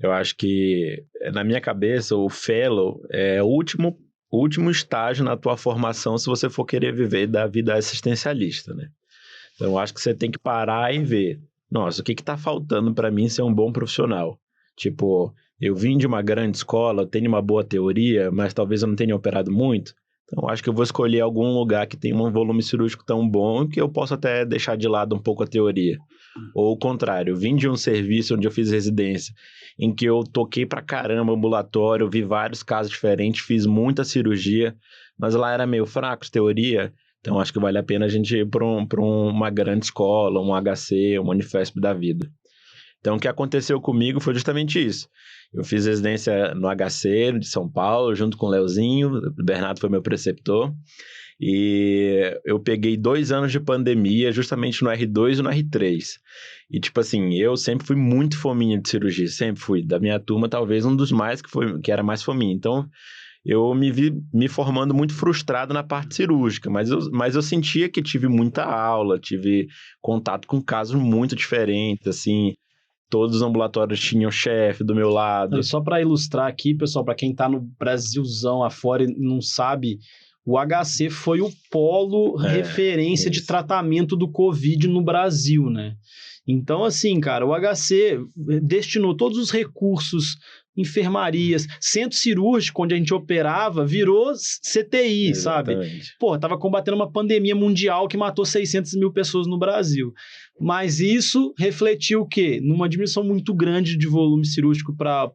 Eu acho que, na minha cabeça, o fellow é o último estágio na tua formação se você for querer viver da vida assistencialista, né? Então, eu acho que você tem que parar e ver, nossa, o que está faltando para mim ser um bom profissional? Tipo, eu vim de uma grande escola, tenho uma boa teoria, mas talvez eu não tenha operado muito. Então, acho que eu vou escolher algum lugar que tenha um volume cirúrgico tão bom que eu possa até deixar de lado um pouco a teoria. Ou o contrário, eu vim de um serviço onde eu fiz residência, em que eu toquei pra caramba ambulatório, vi vários casos diferentes, fiz muita cirurgia, mas lá era meio fraco de teoria. Então, acho que vale a pena a gente ir para uma grande escola, um HC, uma Unifesp da vida. Então, o que aconteceu comigo foi justamente isso. Eu fiz residência no HC de São Paulo, junto com o Leozinho, o Bernardo foi meu preceptor, e eu peguei 2 anos de pandemia justamente no R2 e no R3. E, tipo assim, eu sempre fui muito fominha de cirurgia, sempre fui. Da minha turma, talvez um dos mais que era mais fominha. Então, eu me vi me formando muito frustrado na parte cirúrgica, mas eu sentia que tive muita aula, tive contato com casos muito diferentes, assim, todos os ambulatórios tinham chefe do meu lado. E só para ilustrar aqui, pessoal, para quem está no Brasilzão afora e não sabe, o HC foi o polo referência de tratamento do Covid no Brasil, né? Então, assim, cara, o HC destinou todos os recursos, enfermarias, centro cirúrgico onde a gente operava, virou CTI, Exatamente. sabe? Pô, tava combatendo uma pandemia mundial que matou 600 mil pessoas no Brasil. Mas isso refletiu o quê? Numa diminuição muito grande de volume cirúrgico para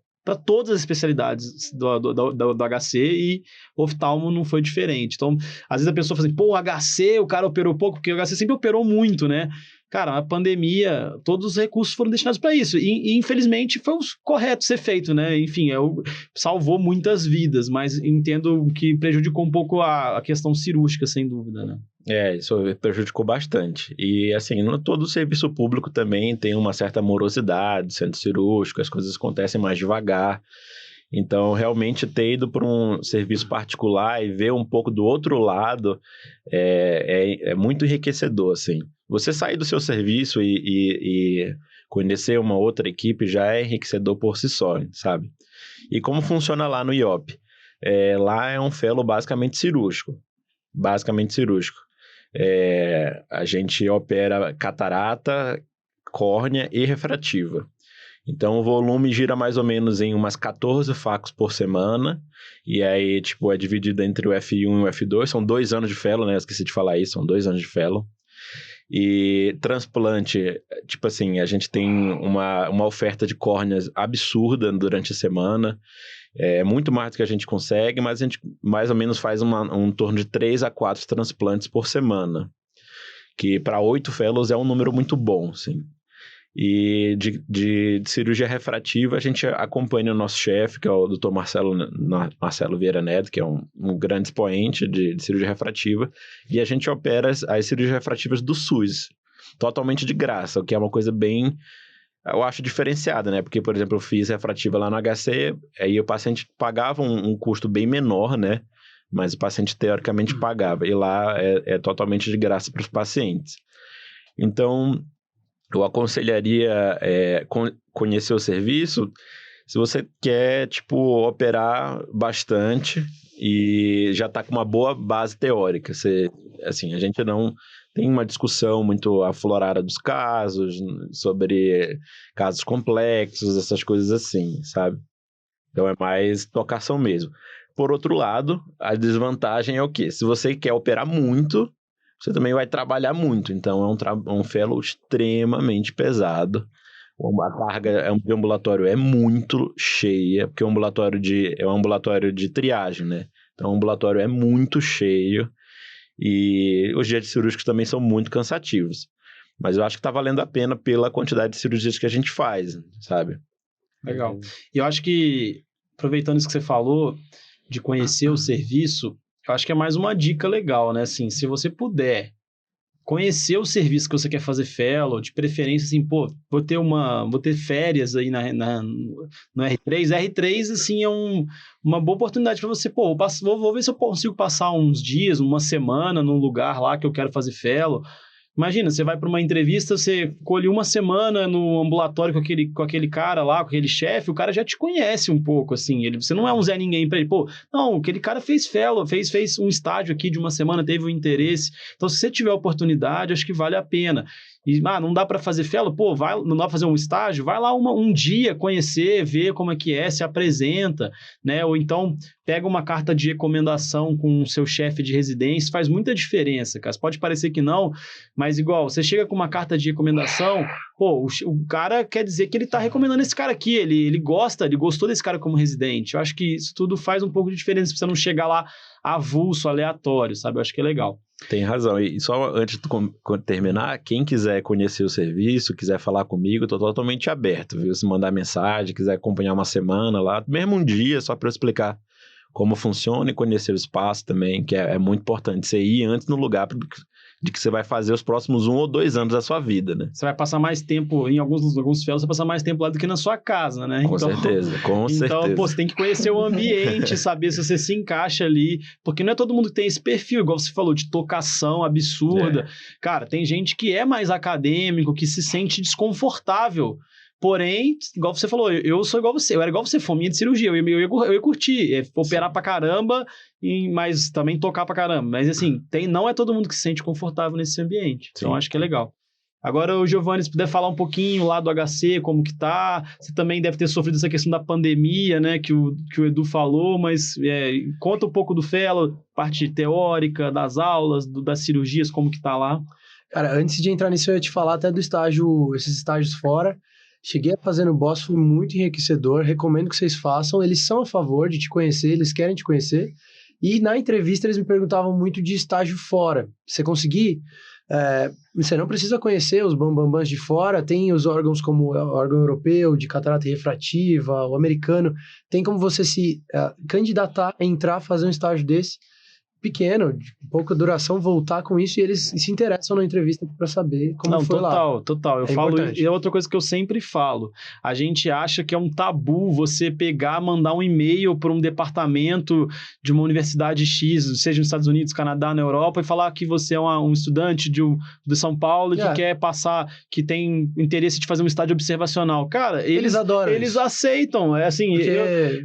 todas as especialidades do HC, e oftalmo não foi diferente. Então, às vezes a pessoa fala assim, pô, o HC, o cara operou pouco, porque o HC sempre operou muito, né? Cara, a pandemia, todos os recursos foram destinados para isso. E, infelizmente, foi o correto ser feito, né? Enfim, salvou muitas vidas, mas entendo que prejudicou um pouco a questão cirúrgica, sem dúvida, né? Isso prejudicou bastante. E, assim, todo o serviço público também tem uma certa morosidade, centro cirúrgico, as coisas acontecem mais devagar. Então, realmente, ter ido para um serviço particular e ver um pouco do outro lado é muito enriquecedor, assim. Você sair do seu serviço e conhecer uma outra equipe já é enriquecedor por si só, sabe? E como funciona lá no IOP? Lá é um fellow basicamente cirúrgico. Basicamente cirúrgico. A gente opera catarata, córnea e refrativa. Então, o volume gira mais ou menos em umas 14 facos por semana, e aí, tipo, é dividido entre o F1 e o F2, são 2 anos de fellow, né? Eu esqueci de falar isso, são 2 anos de fellow. E transplante, tipo assim, a gente tem uma oferta de córneas absurda durante a semana, muito mais do que a gente consegue, mas a gente mais ou menos faz um torno de 3 a 4 transplantes por semana, que para 8 fellows é um número muito bom, assim. E de cirurgia refrativa, a gente acompanha o nosso chefe, que é o Dr. Marcelo Vieira Neto, que é um grande expoente de cirurgia refrativa, e a gente opera as cirurgias refrativas do SUS, totalmente de graça, o que é uma coisa bem, eu acho, diferenciada, né? Porque, por exemplo, eu fiz refrativa lá no HC, aí o paciente pagava um custo bem menor, né? Mas o paciente teoricamente pagava, e lá é totalmente de graça para os pacientes. Então, eu aconselharia conhecer o serviço se você quer, tipo, operar bastante e já está com uma boa base teórica. Assim, a gente não tem uma discussão muito aflorada dos casos, sobre casos complexos, essas coisas assim, sabe? Então é mais tocação mesmo. Por outro lado, a desvantagem é o quê? Se você quer operar muito, você também vai trabalhar muito. Então, é um fellow extremamente pesado. A carga de ambulatório é muito cheia, porque é um ambulatório de triagem, né? Então, o ambulatório é muito cheio e os dias cirúrgicos também são muito cansativos. Mas eu acho que está valendo a pena pela quantidade de cirurgias que a gente faz, sabe? Legal. E eu acho que, aproveitando isso que você falou, de conhecer o serviço, eu acho que é mais uma dica legal, né? Assim, se você puder conhecer o serviço que você quer fazer fellow, de preferência, assim, pô, vou ter férias aí no R3. R3, assim, é uma boa oportunidade para você, pô, vou ver se eu consigo passar uns dias, uma semana num lugar lá que eu quero fazer fellow. Imagina, você vai para uma entrevista, você colhe uma semana no ambulatório com aquele cara lá, com aquele chefe, o cara já te conhece um pouco, assim, você não é um Zé Ninguém para ele, pô, não, aquele cara fez fellow, fez um estágio aqui de uma semana, teve um interesse, então se você tiver oportunidade, acho que vale a pena. E, não dá para fazer fellow? Pô, não dá para fazer um estágio? Vai lá um dia conhecer, ver como é que é, se apresenta, né? Ou então pega uma carta de recomendação com o seu chefe de residência, faz muita diferença, cara. Pode parecer que não, mas igual, você chega com uma carta de recomendação, pô, o cara quer dizer que ele tá recomendando esse cara aqui, ele gostou desse cara como residente. Eu acho que isso tudo faz um pouco de diferença, pra você não chegar lá avulso, aleatório, sabe? Eu acho que é legal. Tem razão. E só antes de terminar, quem quiser conhecer o serviço, quiser falar comigo, eu tô totalmente aberto, viu? Se mandar mensagem, quiser acompanhar uma semana lá, mesmo um dia, só para eu explicar como funciona e conhecer o espaço também, que é muito importante você ir antes no lugar de que você vai fazer os próximos 1 ou 2 anos da sua vida, né? Você vai passar mais tempo, em alguns fellows, você vai passar mais tempo lá do que na sua casa, né? Com certeza. Então, pô, você tem que conhecer o ambiente, saber se você se encaixa ali, porque não é todo mundo que tem esse perfil, igual você falou, de tocação absurda. Cara, tem gente que é mais acadêmico, que se sente desconfortável. Porém, igual você falou, eu sou igual você, eu era igual você, fominha de cirurgia, eu ia curtir, operar pra caramba, mas também tocar pra caramba. Mas assim, não é todo mundo que se sente confortável nesse ambiente, então acho que é legal. Agora, o Giovanni, se puder falar um pouquinho lá do HC, como que tá, você também deve ter sofrido essa questão da pandemia, né, que o Edu falou, mas conta um pouco do fellow, parte teórica, das aulas, das cirurgias, como que tá lá. Cara, antes de entrar nisso, eu ia te falar até do estágio, esses estágios fora. Cheguei a fazer no Boss, foi muito enriquecedor, recomendo que vocês façam, eles são a favor de te conhecer, eles querem te conhecer, e na entrevista eles me perguntavam muito de estágio fora. Você conseguir, você não precisa conhecer os bambambãs de fora, tem os órgãos como o órgão europeu, de catarata refrativa, o americano, tem como você se candidatar a entrar, fazer um estágio desse, pequeno, de pouca duração, voltar com isso, e eles se interessam na entrevista para saber como foi lá. Total. Eu falo, e é outra coisa que eu sempre falo. A gente acha que é um tabu você pegar, mandar um e-mail para um departamento de uma universidade X, seja nos Estados Unidos, Canadá, na Europa, e falar que você é um estudante de São Paulo que quer passar, que tem interesse de fazer um estágio observacional. Cara, eles adoram. Eles aceitam.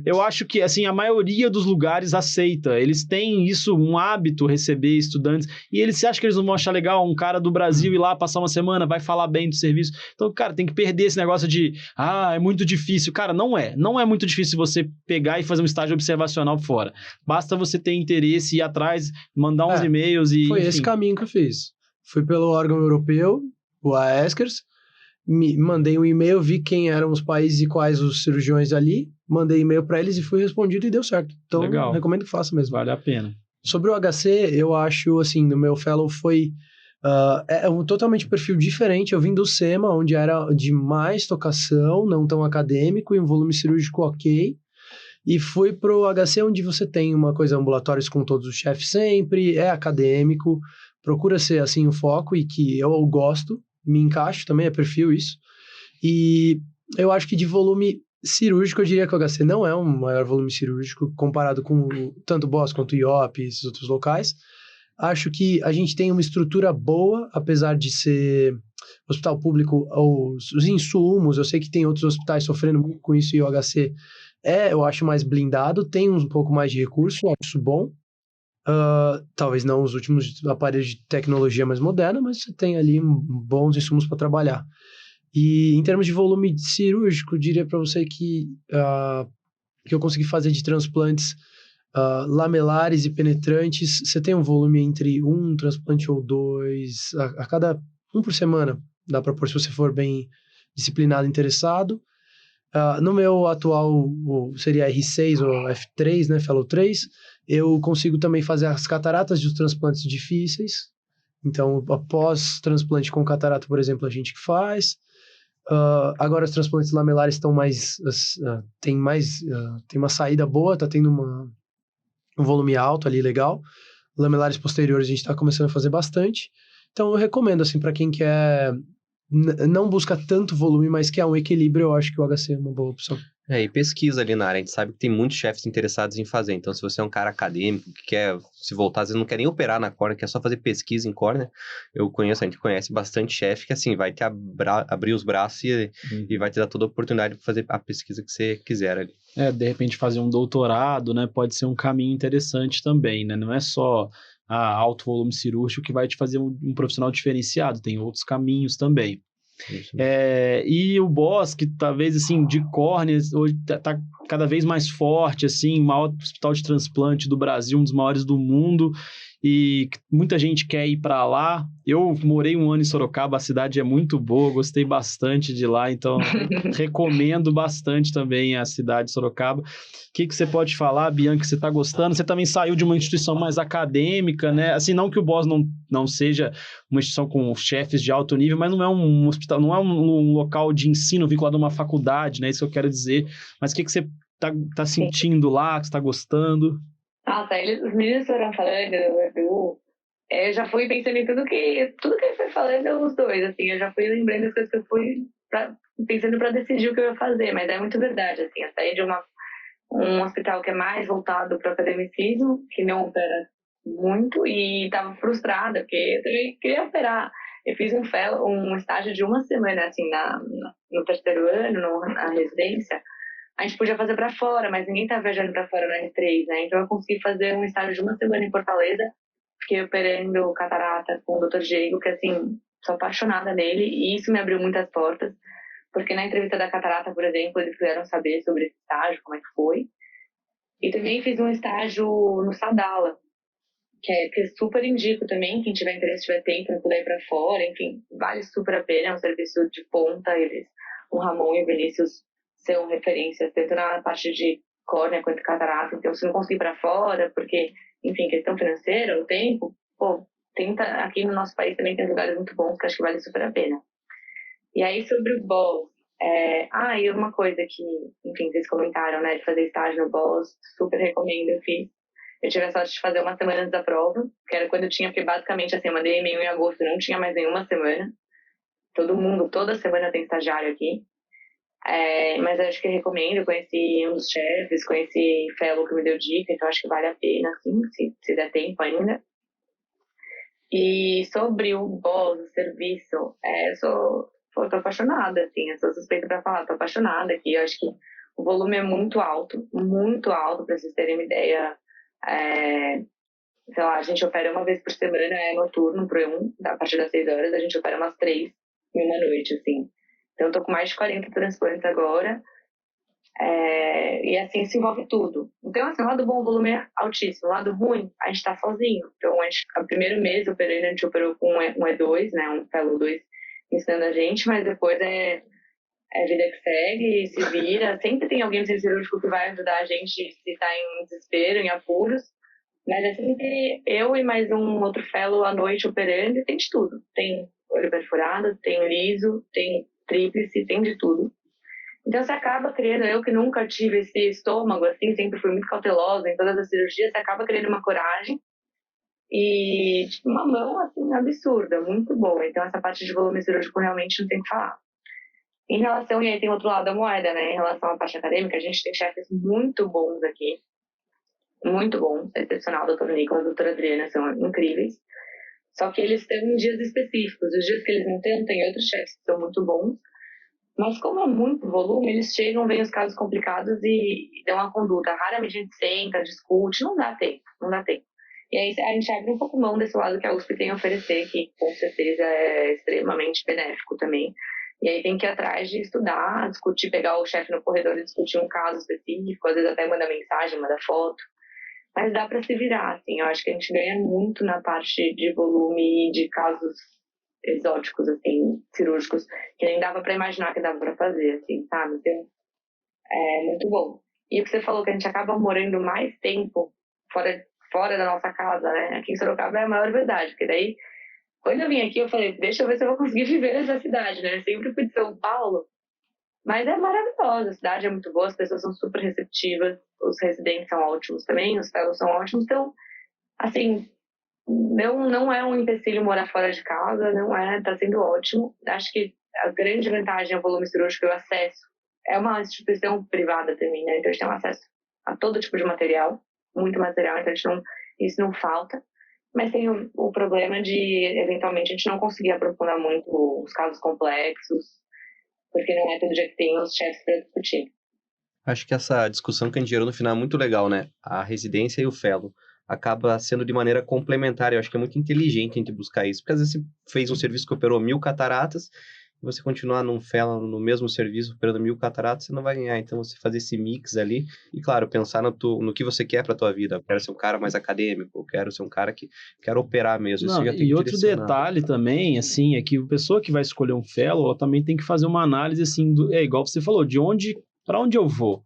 Eu acho que assim, a maioria dos lugares aceita. Eles têm isso, um hábito, receber estudantes, e você acha que eles não vão achar legal um cara do Brasil ir lá passar uma semana, vai falar bem do serviço? Então, cara, tem que perder esse negócio de é muito difícil. Cara, não é muito difícil você pegar e fazer um estágio observacional fora. Basta você ter interesse, ir atrás, mandar uns e-mails e... Foi esse caminho que eu fiz. Fui pelo órgão europeu, o AESCRS, mandei um e-mail, vi quem eram os países e quais os cirurgiões ali, mandei e-mail para eles e fui respondido e deu certo. Então, legal. Recomendo que faça mesmo. Vale a pena. Sobre o HC, eu acho, assim, no meu fellow foi totalmente perfil diferente. Eu vim do SEMA, onde era de mais tocação, não tão acadêmico, e um volume cirúrgico ok. E fui pro HC, onde você tem uma coisa, ambulatórios com todos os chefes sempre, é acadêmico, procura ser, assim, o foco, e que eu gosto, me encaixo também, é perfil isso. E eu acho que de volume cirúrgico, eu diria que o HC não é um maior volume cirúrgico comparado com tanto o Boss quanto o IOP e esses outros locais. Acho que a gente tem uma estrutura boa, apesar de ser hospital público, os insumos, eu sei que tem outros hospitais sofrendo muito com isso e o HC eu acho mais blindado, tem um pouco mais de recurso, eu acho bom. Talvez não os últimos aparelhos de tecnologia mais moderna, mas você tem ali bons insumos para trabalhar. E em termos de volume cirúrgico, diria para você que eu consegui fazer de transplantes lamelares e penetrantes, você tem um volume entre 1 transplante ou 2, a cada 1 por semana, dá para pôr se você for bem disciplinado e interessado. No meu atual, seria R6 ou F3, né, Fellow 3, eu consigo também fazer as cataratas dos transplantes difíceis. Então, após transplante com catarata, por exemplo, a gente que faz. Agora os transplantes lamelares estão mais... tem uma saída boa, tá tendo um volume alto ali, legal. Lamelares posteriores a gente tá começando a fazer bastante. Então eu recomendo, assim, para quem quer não busca tanto volume, mas que é um equilíbrio, eu acho que o HC é uma boa opção. E pesquisa ali na área, a gente sabe que tem muitos chefes interessados em fazer, então se você é um cara acadêmico que quer se voltar, às vezes não quer nem operar na córnea, quer só fazer pesquisa em córnea, a gente conhece bastante chefe que assim, vai te abrir os braços e vai te dar toda a oportunidade para fazer a pesquisa que você quiser ali. De repente fazer um doutorado, né, pode ser um caminho interessante também, né, não é só alto volume cirúrgico que vai te fazer um profissional diferenciado, tem outros caminhos também. E o Boss, que talvez assim, de córneas, hoje tá cada vez mais forte, assim, o maior hospital de transplante do Brasil, um dos maiores do mundo, e muita gente quer ir para lá. Eu morei 1 ano em Sorocaba, a cidade é muito boa, gostei bastante de lá, então recomendo bastante também a cidade de Sorocaba. O que você pode falar, Bianca, que você está gostando? Você também saiu de uma instituição mais acadêmica, né? Assim, não que o Boss não seja uma instituição com chefes de alto nível, mas não é um hospital, não é um local de ensino vinculado a uma faculdade, né? Isso que eu quero dizer. Mas o que você tá sentindo lá, que você está gostando? Nossa, os meninos foram falando, eu já fui pensando em tudo que ele foi falando, os dois, assim, eu já fui lembrando as coisas que eu fui pensando para decidir o que eu ia fazer, mas é muito verdade, assim, eu saí de um hospital que é mais voltado para o academicismo, que não opera muito, e estava frustrada, porque eu também queria operar. Eu fiz um estágio de 1 semana, assim, no terceiro ano, na residência. A gente podia fazer para fora, mas ninguém tá viajando para fora no R3, né? Então eu consegui fazer um estágio de 1 semana em Fortaleza, fiquei operando catarata com o Dr. Diego, que assim, sou apaixonada nele, e isso me abriu muitas portas, porque na entrevista da catarata, por exemplo, eles quiseram saber sobre esse estágio, como é que foi. E também fiz um estágio no Sadala, que super indico também, quem tiver interesse, tiver tempo, não puder ir para fora, enfim, vale super a pena, é um serviço de ponta, o Ramon e o Vinícius são referências, tanto na parte de córnea quanto catarata, então se não conseguir ir para fora, porque, enfim, questão financeira, o tempo, tenta, aqui no nosso país também tem lugares muito bons que acho que vale super a pena. E aí sobre o BOS, e uma coisa que, enfim, vocês comentaram, né, de fazer estágio no BOS, super recomendo, eu tive a sorte de fazer 1 semana antes da prova, que era quando eu tinha, porque basicamente assim, eu mandei e-mail em agosto, não tinha mais nenhuma semana, toda semana tem estagiário aqui. Mas eu acho que eu recomendo, conheci um dos chefes, conheci fellow que me deu dica, então acho que vale a pena, assim, se der tempo ainda. E sobre o BOS, o serviço, tô apaixonada, assim, eu sou suspeita pra falar, tô apaixonada aqui, eu acho que o volume é muito alto, pra vocês terem uma ideia. Sei lá, a gente opera 1 vez por semana, noturno, pro E1, a partir das 6 horas, a gente opera umas 3 em uma noite, assim. Então, eu tô com mais de 40 transplantes agora. E assim, se envolve tudo. Então, assim, o lado bom, o volume é altíssimo. O lado ruim, a gente tá sozinho. Então, o primeiro mês operando, a gente operou com um E2, né? Um fellow 2 ensinando a gente, mas depois é vida que segue, se vira. Sempre tem alguém no centro cirúrgico que vai ajudar a gente se tá em desespero, em apuros. Mas é sempre eu e mais um outro fellow à noite operando, e tem de tudo. Tem olho perfurado, tem liso, tem tríplice, tem de tudo. Então você acaba criando, eu que nunca tive esse estômago assim, sempre fui muito cautelosa em todas as cirurgias, você acaba criando uma coragem e tipo, uma mão assim absurda, muito boa. Então essa parte de volume cirúrgico realmente não tem o que falar. Em relação, e aí tem outro lado da moeda, né? Em relação à parte acadêmica, a gente tem chefes muito bons aqui, muito bom, excepcional, o doutor Nicolas, a doutora Adriana, são incríveis. Só que eles estão em dias específicos. Os dias que eles não têm, tem outros chefes que são muito bons. Mas como é muito volume, eles chegam, veem os casos complicados e dão uma conduta. Raramente a gente senta, discute, não dá tempo. E aí a gente abre um pouco mão desse lado que a USP tem a oferecer, que com certeza é extremamente benéfico também. E aí tem que ir atrás de estudar, discutir, pegar o chefe no corredor e discutir um caso específico, às vezes até manda mensagem, manda foto. Mas dá para se virar, assim. Eu acho que a gente ganha muito na parte de volume de casos exóticos, assim, cirúrgicos, que nem dava para imaginar que dava para fazer, assim, sabe? Então, é muito bom. E o que você falou, que a gente acaba morando mais tempo fora da nossa casa, né? Aqui em Sorocaba é a maior verdade, porque daí, quando eu vim aqui, eu falei, deixa eu ver se eu vou conseguir viver nessa cidade, né? Eu sempre fui de São Paulo, mas é maravilhosa, a cidade é muito boa, as pessoas são super receptivas, os residentes são ótimos também, os fellows são ótimos, então, assim, não é um empecilho morar fora de casa, não é, tá sendo ótimo. Acho que a grande vantagem é o volume cirúrgico e o acesso. É uma instituição privada também, né? Então a gente tem um acesso a todo tipo de material, muito material, então isso não falta. Mas tem o problema de, eventualmente, a gente não conseguir aprofundar muito os casos complexos, porque não é todo dia que tem os chefes para discutir. Acho que essa discussão que a gente gerou no final é muito legal, né? A residência e o fellow acaba sendo de maneira complementar. Eu acho que é muito inteligente a gente buscar isso, porque às vezes você fez um serviço que operou 1.000 cataratas, e você continuar num fellow no mesmo serviço operando 1.000 cataratas, você não vai ganhar. Então, você fazer esse mix ali e, claro, pensar no que você quer para tua vida. Eu quero ser um cara mais acadêmico, eu quero ser um cara que quer operar mesmo. Não, e outro detalhe também, assim, é que a pessoa que vai escolher um fellow, ela também tem que fazer uma análise, assim, igual você falou, para onde eu vou?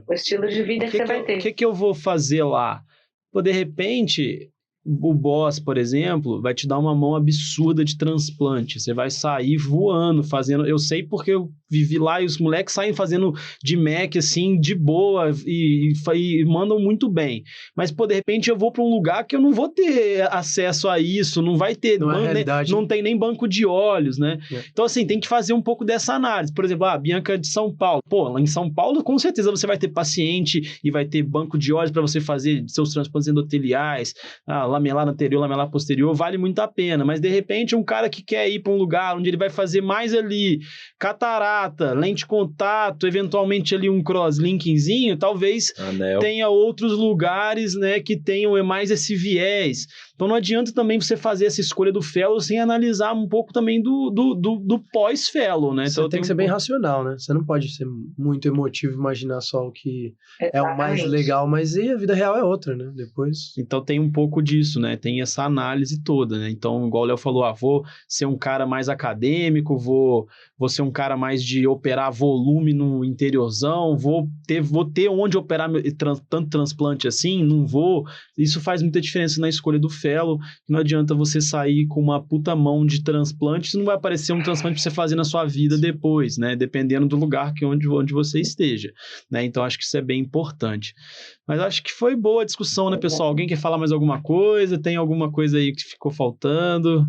O estilo de vida que você vai ter. O que eu vou fazer lá? Pô, de repente, o boss, por exemplo, vai te dar uma mão absurda de transplante. Você vai sair voando, fazendo... Eu sei porque eu vivi lá e os moleques saem fazendo de Mac, assim, de boa e mandam muito bem. Mas, pô, de repente eu vou para um lugar que eu não vou ter acesso a isso, não vai ter... Não tem nem banco de olhos, né? Então, assim, tem que fazer um pouco dessa análise. Por exemplo, a Bianca de São Paulo. Pô, lá em São Paulo, com certeza você vai ter paciente e vai ter banco de olhos para você fazer seus transplantes endoteliais, lamelar anterior, lamelar posterior, vale muito a pena. Mas, de repente, um cara que quer ir para um lugar onde ele vai fazer mais ali catarata, lente de contato, eventualmente ali um crosslinkzinho, talvez tenha outros lugares, né, que tenham mais esse viés. Então não adianta também você fazer essa escolha do fellow sem analisar um pouco também do pós-fellow, né? Você então tem que ser bem racional, né? Você não pode ser muito emotivo e imaginar só o que é o mais legal, mas a vida real é outra, né? Depois... Então tem um pouco disso, né? Tem essa análise toda, né? Então, igual o Léo falou, vou ser um cara mais acadêmico, vou ser um cara mais de operar volume no interiorzão, vou ter onde operar tanto transplante assim, não vou. Isso faz muita diferença na escolha do fellow. Não adianta você sair com uma puta mão de transplante, isso não vai aparecer um transplante pra você fazer na sua vida depois, né? Dependendo do lugar onde você esteja, né? Então, acho que isso é bem importante. Mas acho que foi boa a discussão, né, pessoal? Alguém quer falar mais alguma coisa? Tem alguma coisa aí que ficou faltando?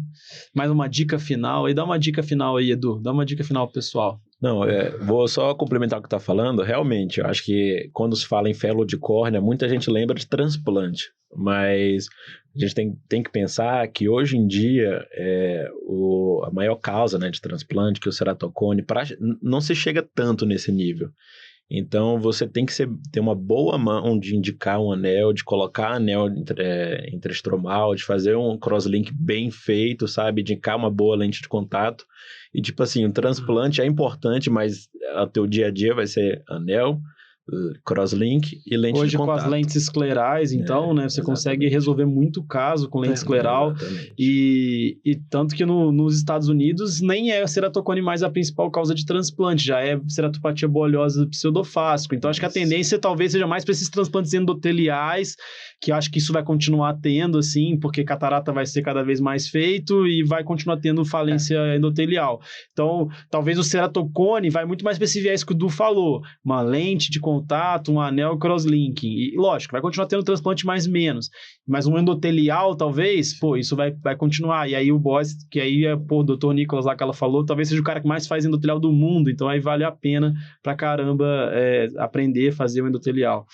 Mais uma dica final aí? Dá uma dica final aí, Edu. Dá uma dica final pro pessoal. Não, vou só complementar o que tá falando. Realmente, eu acho que quando se fala em fellow de córnea, muita gente lembra de transplante. Mas a gente tem que pensar que hoje em dia a maior causa, né, de transplante, que é o ceratocone, não se chega tanto nesse nível. Então, você tem que ter uma boa mão de indicar um anel, de colocar anel intraestromal, de fazer um crosslink bem feito, sabe? De indicar uma boa lente de contato. E, tipo assim, o transplante é importante, mas o teu dia a dia vai ser anel, crosslink e lente hoje de contato. Com as lentes esclerais, então, né, você consegue resolver muito caso com lente escleral. E tanto que nos Estados Unidos nem é a ceratocone mais a principal causa de transplante, já é ceratopatia bolhosa do pseudofásico. Então, acho que a tendência talvez seja mais para esses transplantes endoteliais, que acho que isso vai continuar tendo, assim, porque catarata vai ser cada vez mais feito e vai continuar tendo falência endotelial. Então, talvez o ceratocone vai muito mais para esse viés que o Du falou, uma lente de contato, um anel crosslinking. E, lógico, vai continuar tendo transplante mais menos. Mas um endotelial, talvez, isso vai continuar. E aí o boss, que aí é, o Dr. Nicolas lá que ela falou, talvez seja o cara que mais faz endotelial do mundo. Então aí vale a pena pra caramba aprender a fazer o endotelial.